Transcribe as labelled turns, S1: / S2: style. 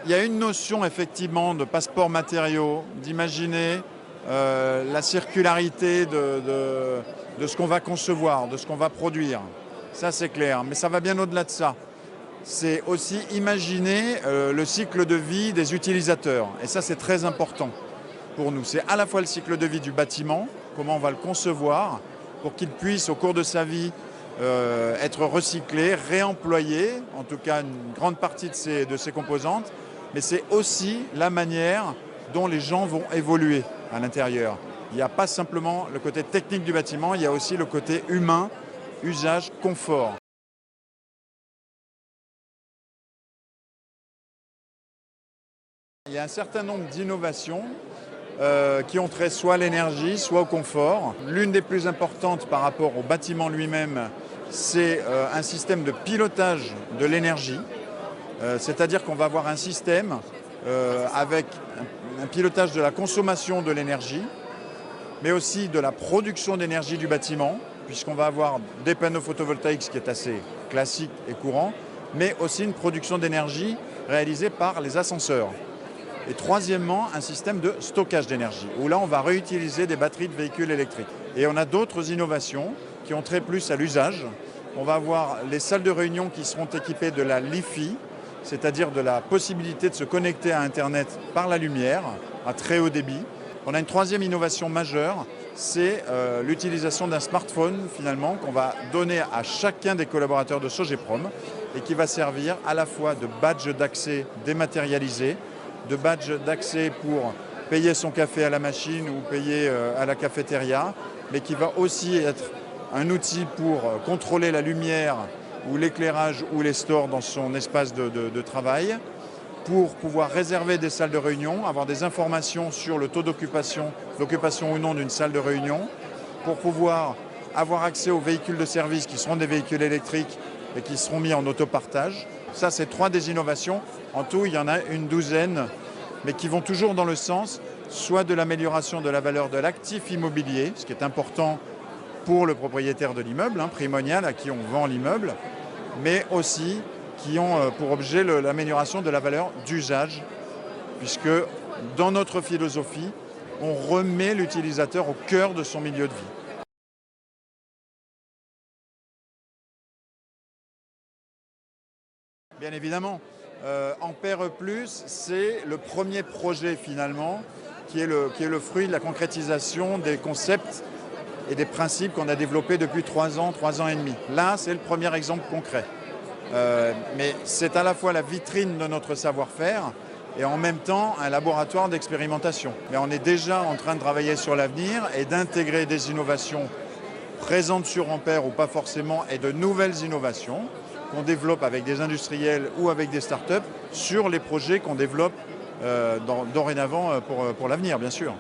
S1: Il y a une notion effectivement de passeport matériaux, d'imaginer la circularité de ce qu'on va concevoir, de ce qu'on va produire. Ça c'est clair, mais ça va bien au-delà de ça. C'est aussi imaginer le cycle de vie des utilisateurs. Et ça c'est très important pour nous. C'est à la fois le cycle de vie du bâtiment, comment on va le concevoir pour qu'il puisse au cours de sa vie être recyclé, réemployé, en tout cas une grande partie de ses composantes, mais c'est aussi la manière dont les gens vont évoluer à l'intérieur. Il n'y a pas simplement le côté technique du bâtiment, il y a aussi le côté humain, usage, confort. Il y a un certain nombre d'innovations qui ont trait soit à l'énergie, soit au confort. L'une des plus importantes par rapport au bâtiment lui-même, c'est un système de pilotage de l'énergie. C'est-à-dire qu'on va avoir un système avec un pilotage de la consommation de l'énergie, mais aussi de la production d'énergie du bâtiment, puisqu'on va avoir des panneaux photovoltaïques, ce qui est assez classique et courant, mais aussi une production d'énergie réalisée par les ascenseurs. Et troisièmement, un système de stockage d'énergie, où là on va réutiliser des batteries de véhicules électriques. Et on a d'autres innovations qui ont trait plus à l'usage. On va avoir les salles de réunion qui seront équipées de la Li-Fi, c'est-à-dire de la possibilité de se connecter à Internet par la lumière, à très haut débit. On a une troisième innovation majeure, c'est l'utilisation d'un smartphone finalement qu'on va donner à chacun des collaborateurs de Sogeprom et qui va servir à la fois de badge d'accès dématérialisé, de badge d'accès pour payer son café à la machine ou payer à la cafétéria, mais qui va aussi être un outil pour contrôler la lumière ou l'éclairage ou les stores dans son espace de travail, pour pouvoir réserver des salles de réunion, avoir des informations sur le taux d'occupation, l'occupation ou non d'une salle de réunion, pour pouvoir avoir accès aux véhicules de service qui seront des véhicules électriques et qui seront mis en autopartage. Ça, c'est 3 des innovations. En tout, il y en a une douzaine, mais qui vont toujours dans le sens soit de l'amélioration de la valeur de l'actif immobilier, ce qui est important pour le propriétaire de l'immeuble, primonial à qui on vend l'immeuble, mais aussi qui ont pour objet l'amélioration de la valeur d'usage, puisque dans notre philosophie, on remet l'utilisateur au cœur de son milieu de vie. Bien évidemment, Ampère Plus, c'est le premier projet finalement qui est le fruit de la concrétisation des concepts et des principes qu'on a développés depuis 3 ans et demi. Là, c'est le premier exemple concret. Mais c'est à la fois la vitrine de notre savoir-faire et en même temps un laboratoire d'expérimentation. Mais on est déjà en train de travailler sur l'avenir et d'intégrer des innovations présentes sur Ampère ou pas forcément, et de nouvelles innovations qu'on développe avec des industriels ou avec des startups sur les projets qu'on développe dorénavant pour l'avenir, bien sûr.